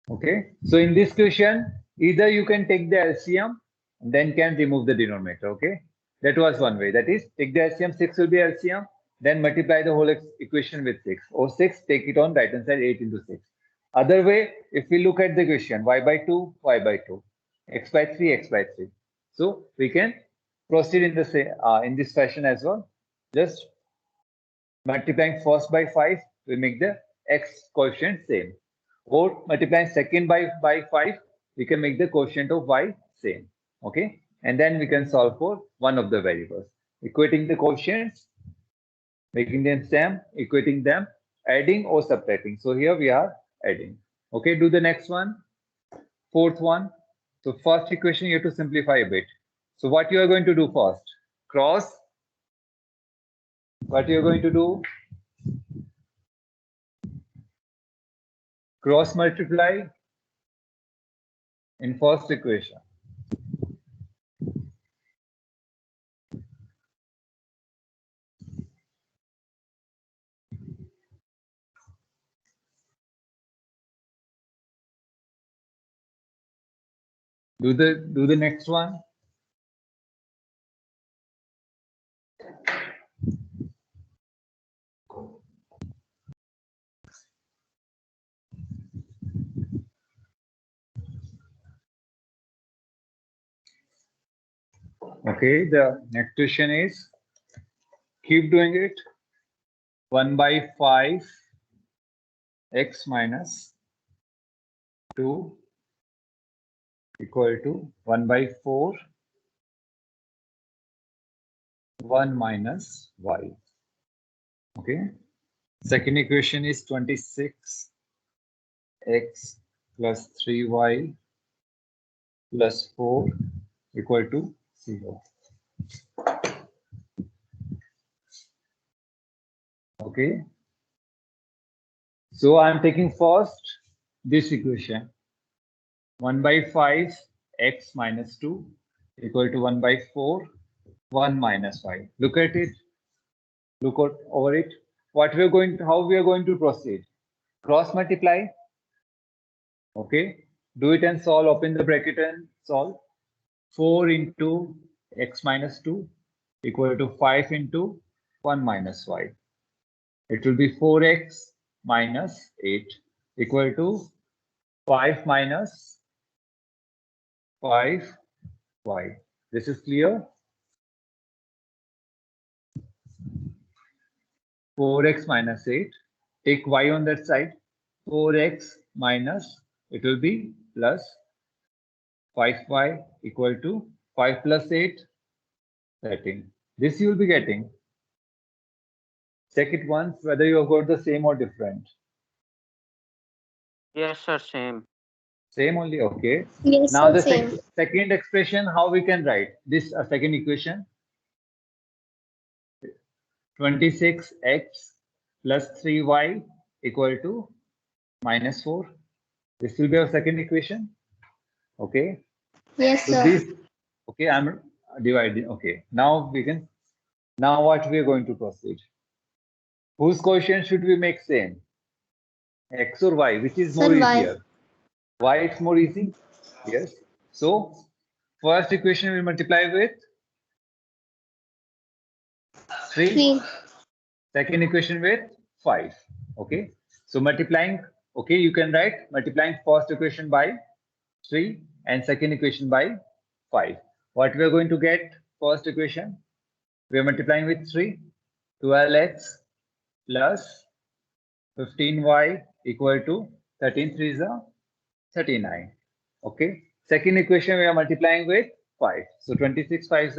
Okay, so in this question, either you can take the LCM and then can remove the denominator. Okay, that was one way. That is, take the LCM, 6 will be LCM, then multiply the whole equation with 6. Or 6, take it on right hand side, 8 into 6. Other way, if we look at the question, y by 2, y by 2, x by 3, x by 3. So we can proceed in the same in this fashion as well. Just multiplying first by 5 will make the x coefficient same. Or multiplying second by 5, we can make the quotient of y same. Okay. And then we can solve for one of the variables. Equating the quotients, making them same, equating them, adding or subtracting. So here we are adding. Okay, do the next one. Fourth one. So first equation you have to simplify a bit. So what you are going to do first? Cross. What you are going to do? Cross multiply in first equation. Do the next one. Okay, the next question is keep doing it. 1 by 5 x minus 2 equal to 1 by 4 1 minus y. Okay. Second equation is 26 x plus 3y plus 4 equal to 0. Okay. So I'm taking first this equation. 1 by 5 x minus 2 equal to 1 by 4 1 minus y. Look at it. Look over it. What we are going to, how we are going to proceed? Cross multiply. Okay. Do it and solve. Open the bracket and solve. 4 into x minus 2 equal to 5 into 1 minus y. It will be 4x minus 8 equal to 5 minus 5y. This is clear? 4x minus 8. Take y on that side. 4x minus, it will be plus 5y equal to 5 plus 8, 13. This you will be getting. Check it once whether you have got the same or different. Yes, sir, same. Same only, okay. Yes, Now sir, the same. second expression, how we can write this second equation? 26x plus 3y equal to minus 4. This will be our second equation. Okay. Yes, So sir. this, okay, I'm dividing. Okay. Now we can, now what we are going to proceed? Whose quotient should we make same? X or Y? Which is more Sir, why? easier? Y it's more easy? Yes. So first equation we multiply with 3. 3. Second equation with 5. Okay. So multiplying, okay, you can write multiplying first equation by 3 and second equation by 5. What we are going to get first equation? We are multiplying with 3. 12x plus 15y equal to 13 3 is 39. Okay. Second equation we are multiplying with 5. So 26 5 is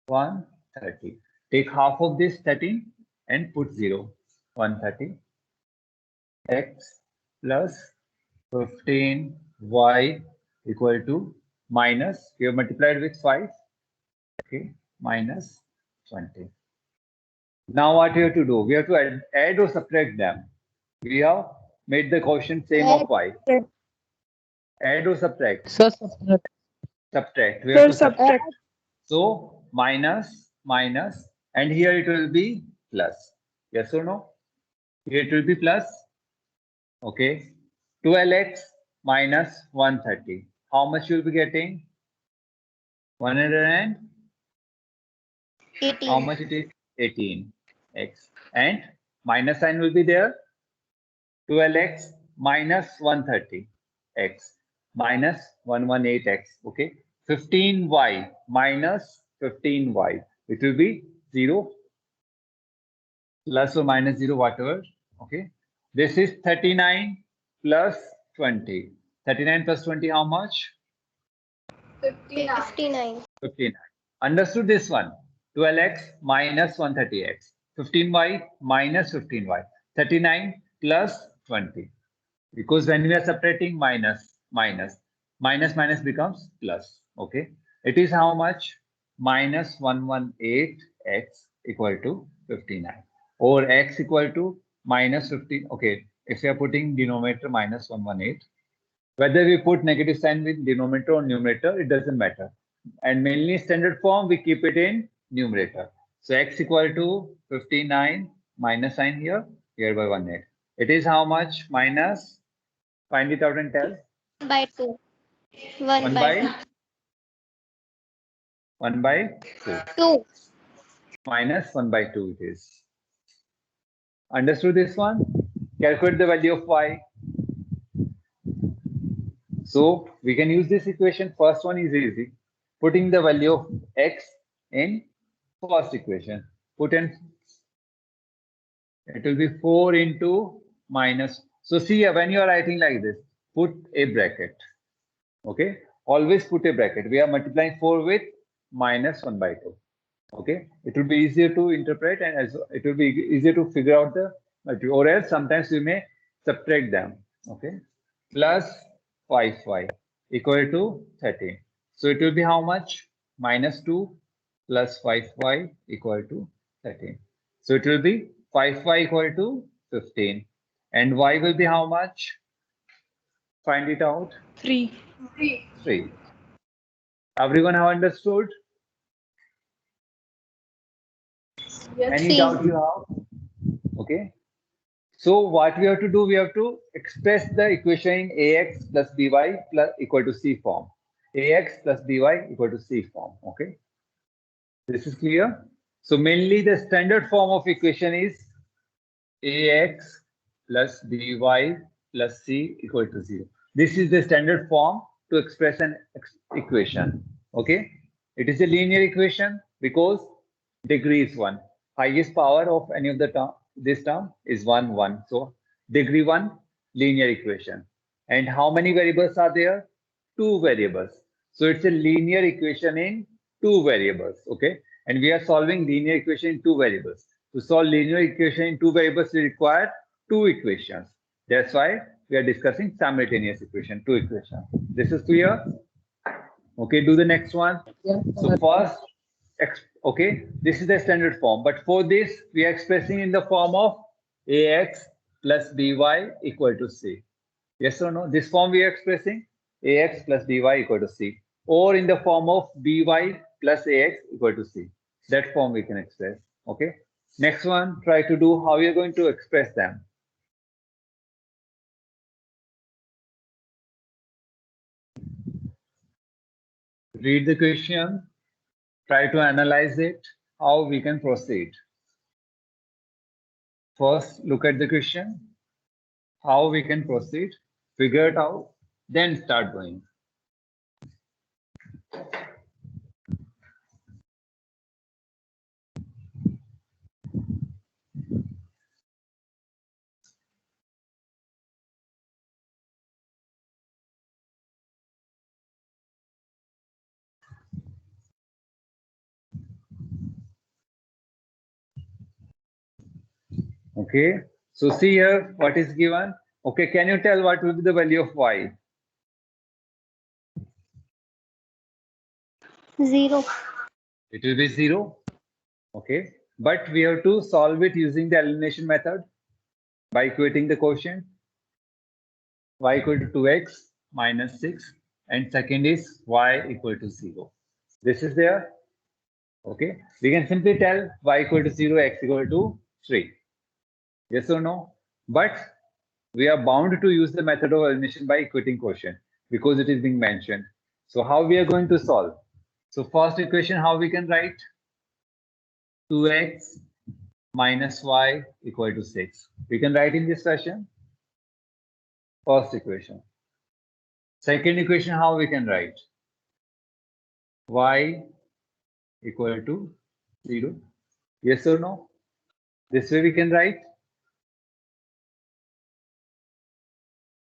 130. Take half of this 13 and put 0. 130. X plus 15y equal to minus, we have multiplied with 5. Okay. Minus 20. Now what we have to do? We have to add or subtract them. We have made the quotient same of y. Add or subtract? Sir, subtract. Subtract. We have to Sir, subtract. So minus, minus, and here it will be plus. Yes or no? Here it will be plus. Okay. 12x minus 130. How much you'll be getting? 118. How much it is? 18x. And minus sign will be there. 12x minus 130x minus 118x. Okay. 15y minus 15y. It will be 0 plus or minus 0, whatever. Okay. This is 39 plus 20. 39 plus 20, how much? 59. 59. Understood this one? 12x minus 130x. 15y minus 15y. 39 plus 20. Because when we are separating minus becomes plus. Okay. It is how much? Minus 118x equal to 59. Or x equal to minus 15. Okay. If we are putting denominator minus 118, whether we put negative sign with denominator or numerator, it doesn't matter. And mainly standard form, we keep it in numerator. So x equal to 59 minus sign here by 18. It is how much? Minus, find it out and tell. By 2. 1 by 2. 2. Minus 1 by 2 it is. Understood this one? Calculate the value of y. So we can use this equation. First one is easy. Putting the value of x in first equation. Put in, it will be 4 into minus. So see, when you are writing like this, put a bracket. Okay. Always put a bracket. We are multiplying 4 with minus 1 by 2. Okay. It will be easier to interpret and as it will be easier to figure out the material. Or else sometimes we may subtract them. Okay. Plus 5y equal to 13. So it will be how much? Minus 2 plus 5y equal to 13. So it will be 5y equal to 15. And y will be how much? Find it out. 3. 3. Everyone have understood? Yes. Any doubt you have? Okay. So what we have to do, we have to express the equation in ax plus by plus equal to c form. Ax plus by equal to c form. Okay. This is clear. So mainly the standard form of equation is ax plus by plus c equal to 0. This is the standard form to express an equation. Okay. It is a linear equation because degree is 1. Highest power of any of the term, this term is 1, 1. So degree 1 linear equation. And how many variables are there? 2 variables. So it's a linear equation in 2 variables. Okay. And we are solving linear equation in 2 variables. To solve linear equation in 2 variables, we require 2 equations. That's why we are discussing simultaneous equation, 2 equations. This is clear? Okay, do the next one. Yes, So first, okay, this is the standard form. But for this, we are expressing in the form of ax plus by equal to c. Yes or no? This form we are expressing ax plus by equal to c. Or in the form of by plus ax equal to c. That form we can express. Okay. Next one, try to do how you're going to express them. Read the question, try to analyze it, how we can proceed. First, look at the question, how we can proceed, figure it out, then start going. Okay, so see here what is given. Okay, can you tell what will be the value of y? 0. It will be 0. Okay, but we have to solve it using the elimination method by equating the quotient. Y equal to 2x minus 6, and second is y equal to 0. This is there. Okay, we can simply tell y equal to 0, x equal to 3. Yes or no? But we are bound to use the method of elimination by equating quotient because it is being mentioned. So how we are going to solve? So first equation, how we can write? 2x minus y equal to 6. We can write in this fashion. First equation. Second equation, how we can write? Y equal to 0. Yes or no? This way we can write.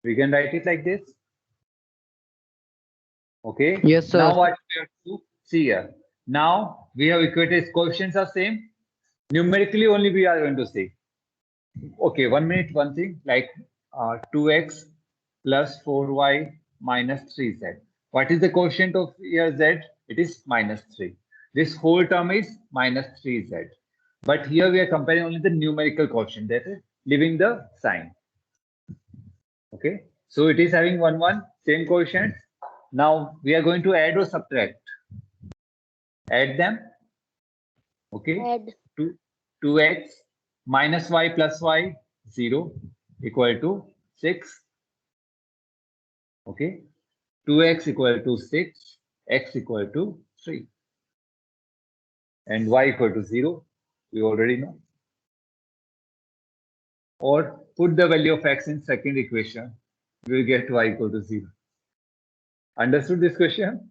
We can write it like this. Okay. Yes, sir. Now what we have to see here. Now we have equated coefficients are same. Numerically only we are going to see. Okay, 1 minute, one thing like 2x plus 4y minus 3z. What is the quotient of here z? It is minus 3. This whole term is minus 3z. But here we are comparing only the numerical quotient, that is leaving the sign. Okay, so it is having 1, 1, same quotient. Now we are going to add or subtract. Add them. Okay, Add. 2x minus y plus y 0 equal to 6. Okay, 2x equal to 6, x equal to 3, and y equal to 0. We already know. Or put the value of x in second equation. We will get y equal to 0. Understood this question?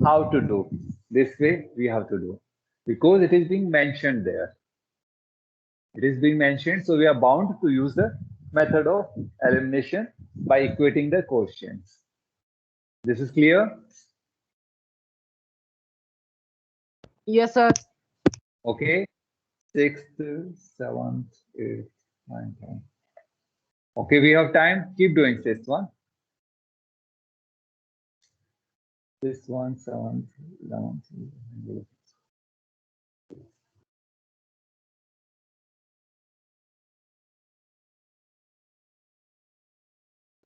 How to do? This way we have to do. Because it is being mentioned there. It is being mentioned, so we are bound to use the method of elimination by equating the quotients. This is clear? Yes, sir. Okay. 6th, 7th, 8th, 9th, 10th. Okay, we have time. Keep doing this one. This one, 7th, 11th.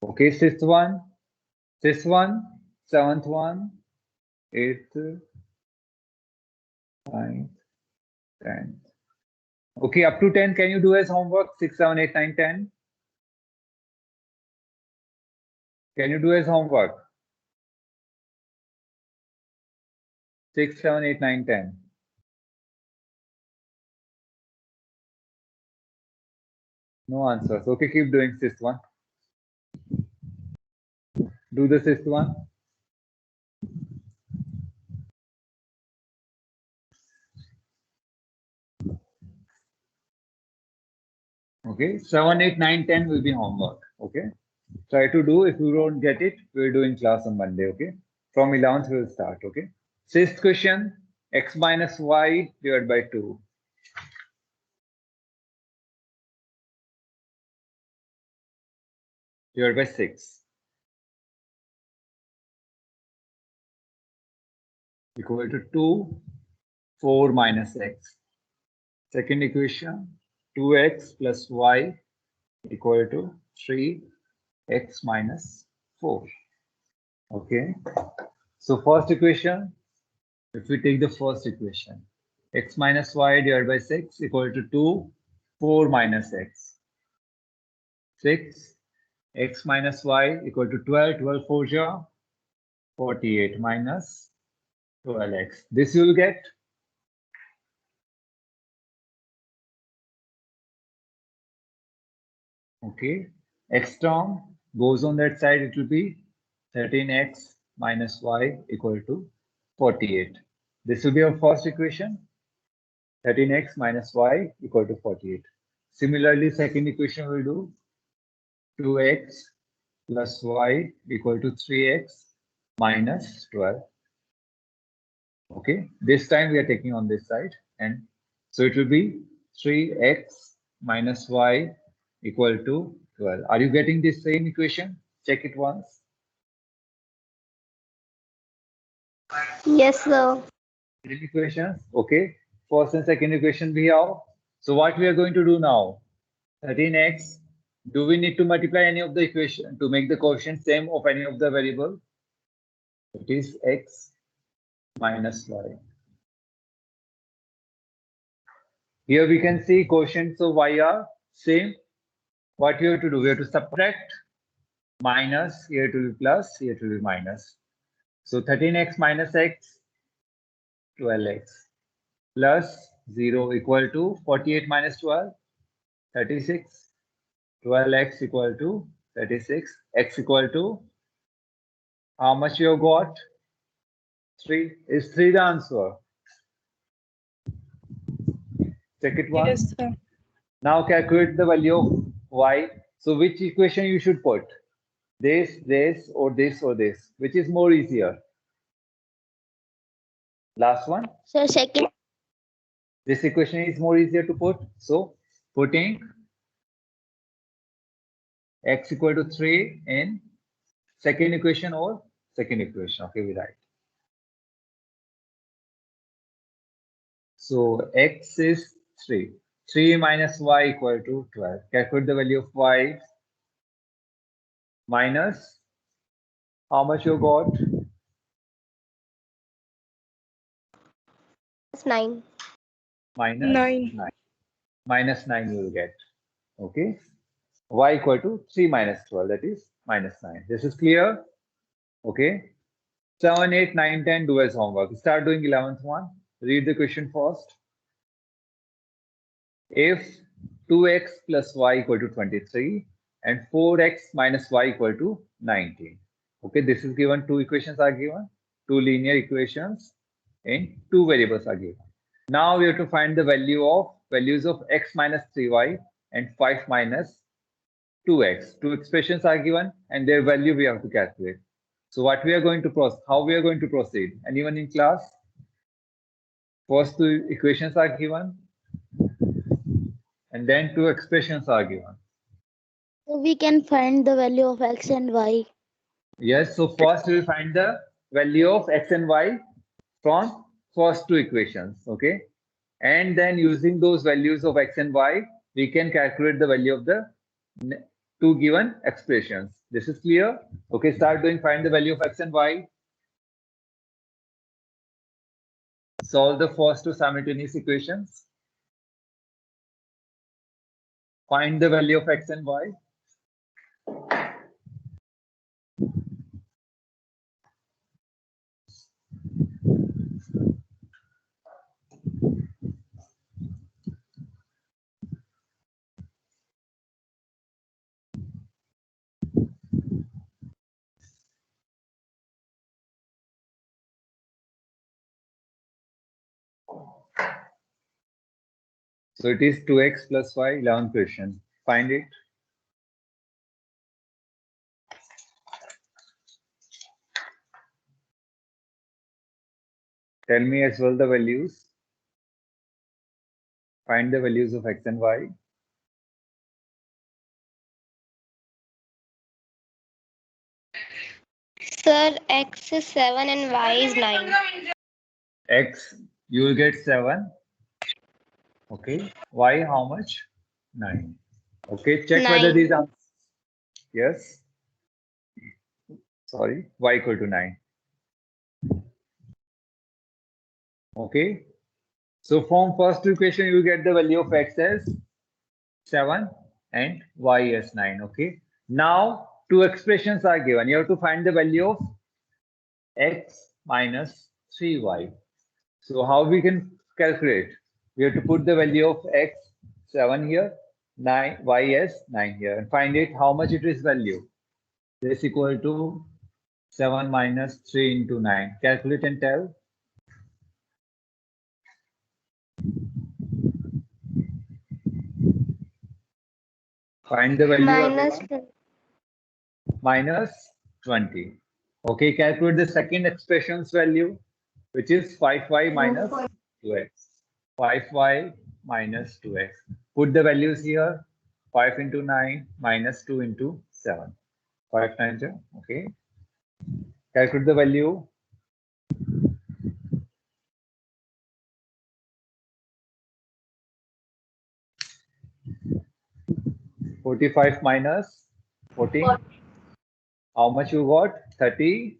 Okay, 6th one, 7th one, 8th, 9th, 10th. Okay, up to 10, can you do as homework? 6, 7, 8, 9, 10. Can you do as homework? 6, 7, 8, 9, 10. No answers. Okay, keep doing this one. Do the sixth one. Okay, 7, 8, 9, 10 will be homework. Okay, try to do. If you don't get it, we'll do in class on Monday. Okay, from 11th we'll start. Okay, sixth question: x minus y divided by 2. Divided by 6 equal to 2, 4 minus x. Second equation: 2x plus y equal to 3x minus 4. Okay, so first equation, if we take the first equation, x minus y divided by 6 equal to 2, 4 minus x. 6, x minus y equal to 12, 12 4 ja, 48 minus 12x. This you will get. Okay, x term goes on that side, it will be 13x minus y equal to 48. This will be our first equation, 13x minus y equal to 48. Similarly, second equation will do 2x plus y equal to 3x minus 12. Okay, this time we are taking on this side, and so it will be 3x minus y equal to 12. Are you getting this same equation? Check it once. Yes, sir. Three equations. Okay, first and second equation we have. So what we are going to do now? 13x. Do we need to multiply any of the equation to make the quotient same of any of the variable? It is x minus y. Here we can see quotients of y are same. what you have to do? We have to subtract minus, here to be plus, here to be minus. So 13x minus x, 12x plus 0 equal to 48 minus 12, 36. 12x equal to 36. X equal to how much you have got? 3. Is 3 the answer? Check it once. Yes, sir. Now calculate the value of y. So which equation you should put? This, or this, or this? Which is more easier? Last one. So second. This equation is more easier to put. So putting x equal to 3 in second equation or second equation. Okay, we write. So x is 3. 3 minus y equal to 12. Calculate the value of y minus how much you got? 9. Minus 9. 9. Minus 9 you will get. Okay. Y equal to 3 minus 12. That is minus 9. This is clear? Okay. 7, 8, 9, 10 do as homework. Start doing 11th one. Read the question first. If 2x plus y equal to 23 and 4x minus y equal to 19. Okay, this is given. Two equations are given. Two linear equations and two variables are given. Now we have to find the values of x minus 3y and 5 minus 2x. Two expressions are given and their value we have to calculate. So what we are going to process, how we are going to proceed? Anyone in class? First two equations are given and then two expressions are given. So we can find the value of x and y. Yes, so first we will find the value of x and y from first two equations, okay? And then using those values of x and y, we can calculate the value of the two given expressions. This is clear? Okay, start doing find the value of x and y. Solve the first two simultaneous equations. Find the value of x and y. So it is 2x plus y, 11th question. Find it. Tell me as well the values. Find the values of x and y. Sir, x is 7 and y is 9. X, you will get 7. Okay. Y, how much? 9. Okay. Check whether 9. these are. Yes. Sorry. Y equal to 9. Okay. So from first equation, you get the value of x as 7 and y as 9. Okay. Now two expressions are given. You have to find the value of x minus 3y. So how we can calculate? We have to put the value of x 7 here, 9 y as 9 here, and find it how much it is value. This equal to 7 minus 3 into 9. Calculate and tell. Find the value. Minus 20. Okay, calculate the second expression's value, which is 5y minus 2x. 5y minus 2x. Put the values here. 5 into 9 minus 2 into 7. 5 times, okay. Calculate the value. (45) minus 14. How much you got? 30.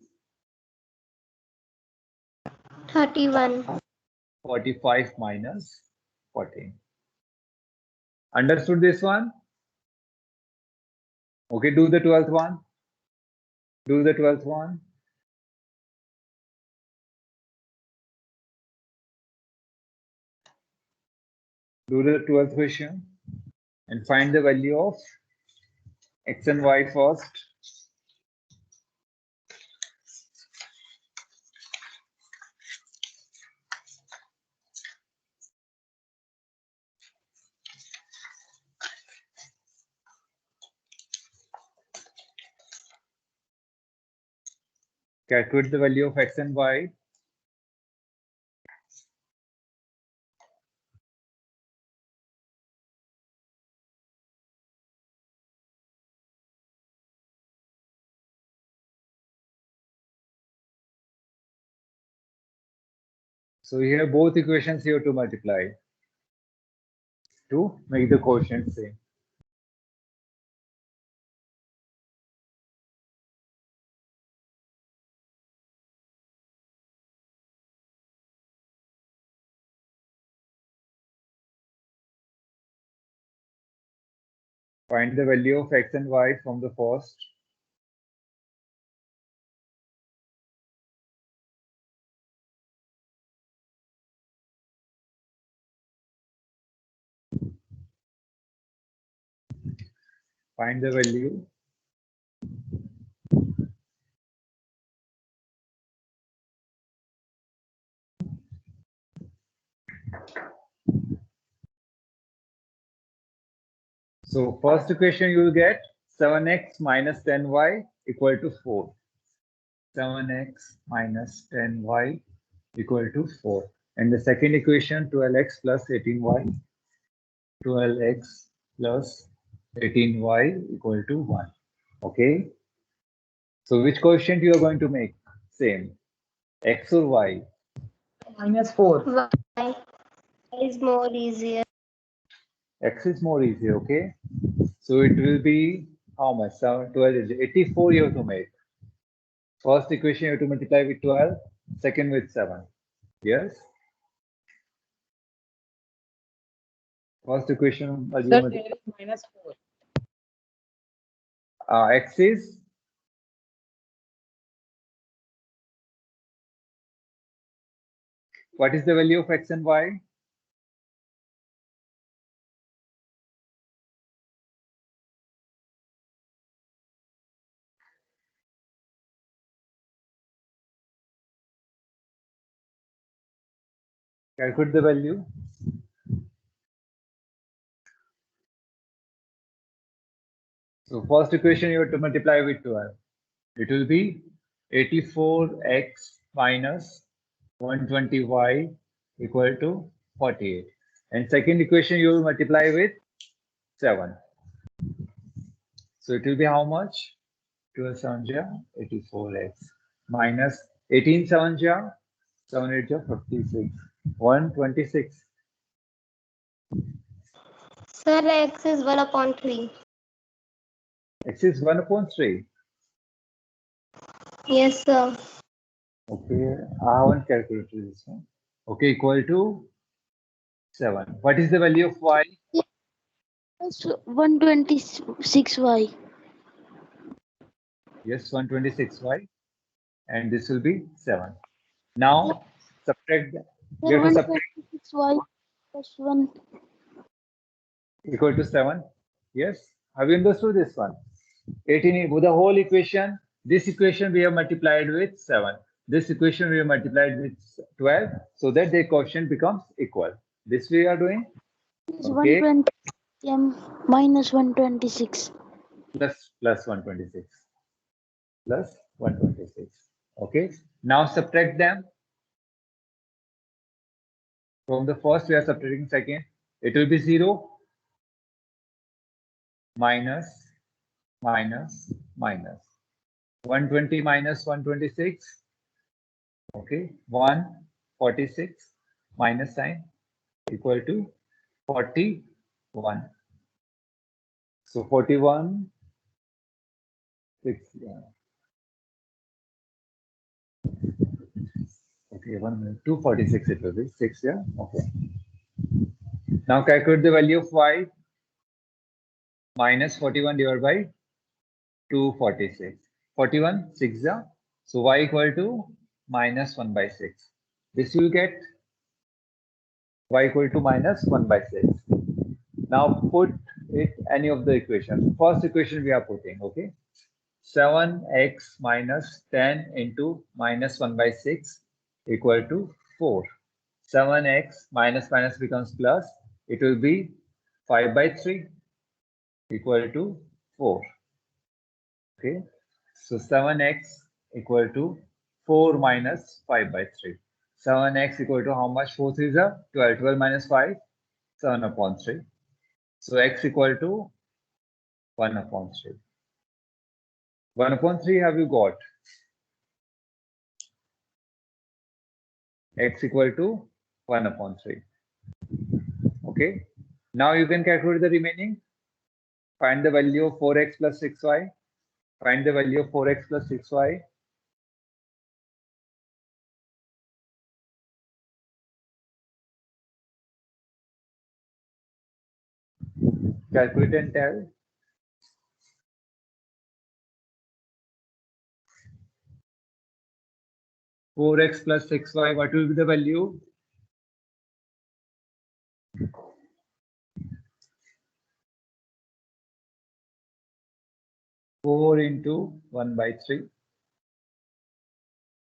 31. 45 minus 14. Understood this one? Okay, do the 12th one. Do the 12th one. Do the 12th question and find the value of x and y first. Calculate the value of x and y. So here both equations you have to multiply to make the quotient same. Find the value of x and y from the first. Find the value. So first equation you will get 7x minus 10y equal to 4. 7x minus 10y equal to 4. And the second equation 12x plus 18y. 12x plus 18y equal to 1. Okay. So which quotient you are going to make? Same. X or y? -4. Y is more easier. X is more easy, okay? So it will be how much? 7, 12 is 84 you have to make. First equation you have to multiply with 12, second with 7. Yes? First equation Sir, there is -4. x is what is the value of x and y? Calculate the value. So first equation you have to multiply with 12. It will be 84x minus 120y equal to 48. And second equation you will multiply with 7. So it will be how much? 12 7 ja 84x minus 18 7 ja 7 8 ja 56. 126. Sir, x is 1/3. X is 1 upon 3. Yes, sir. Okay, I haven't calculated this one. Okay, equal to 7. What is the value of y? Plus 126y. Yes, 126y. And this will be 7. Now, subtract that. We have to subtract 126y plus 1. equal to 7. Yes, have you understood this one? 18, with the whole equation, this equation we have multiplied with 7. This equation we have multiplied with 12, so that the quotient becomes equal. This we are doing. Is Okay. 120 minus 126. Plus 126. Plus 126. Okay. Now subtract them. From the first, we are subtracting second. It will be 0. Minus, minus, minus. 120 minus 126. Okay. 146 minus sign equal to 41. So 41, 6, yeah. Okay, 1 minute, 246 it will be, 6, yeah, okay. Now calculate the value of y minus 41 divided by to 46. 41, 6 are. So y equal to minus 1 by 6. This you will get y equal to minus 1 by 6. Now put it any of the equation. First equation we are putting, okay? 7x minus 10 into minus 1 by 6 equal to 4. 7x minus minus becomes plus. It will be 5 by 3 equal to 4. Okay. So 7x equal to 4 minus 5 by 3. 7x equal to how much? 4 3s are 12. 12 minus 5, 7 upon 3. So x equal to 1 upon 3. 1 upon 3 have you got? X equal to 1 upon 3. Okay. Now you can calculate the remaining. Find the value of 4x plus 6y. Find the value of 4x plus 6y. Calculate and tell. 4x plus 6y, what will be the value? Four into 1 by 3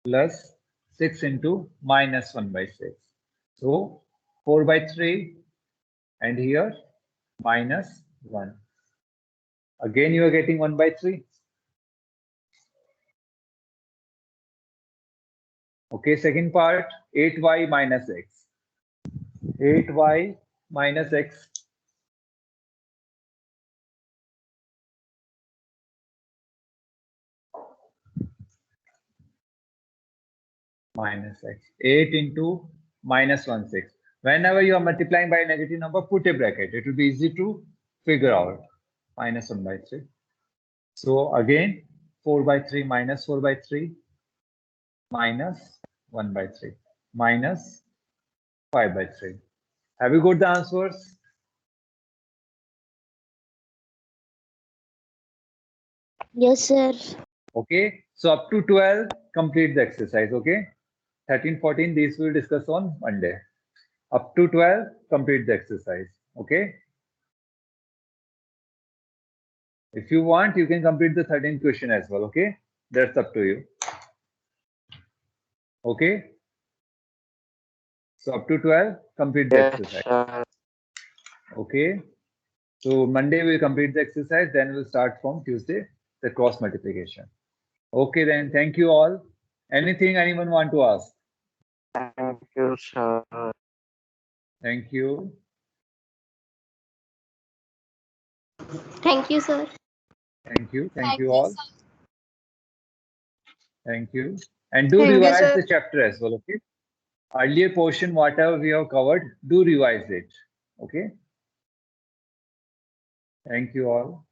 plus 6 into minus 1 by 6. So 4 by 3 and here minus 1. Again you are getting 1 by 3. Okay, second part, 8y minus x. 8y minus x. Minus x. 8 into minus 1, 6. Whenever you are multiplying by a negative number, put a bracket. It will be easy to figure out. Minus 1 by 3. So again, 4 by 3 minus 4 by 3 minus 1 by 3 minus 5 by 3. Have you got the answers? Yes, sir. Okay. So up to 12, complete the exercise. Okay. 13, 14, these we'll discuss on Monday. Up to 12, complete the exercise. Okay. If you want, you can complete the 13th question as well. Okay. That's up to you. Okay. So up to 12, complete the exercise. Okay. So Monday we'll complete the exercise. Then we'll start from Tuesday, the cross multiplication. Okay, then thank you all. Anything anyone want to ask? Thank you, sir. Thank you. Thank you, sir. Thank you. Thank you all. Thank you. And do Thank you, revise sir. the chapter as well. Okay. Earlier portion, whatever we have covered, do revise it. Okay. Thank you all.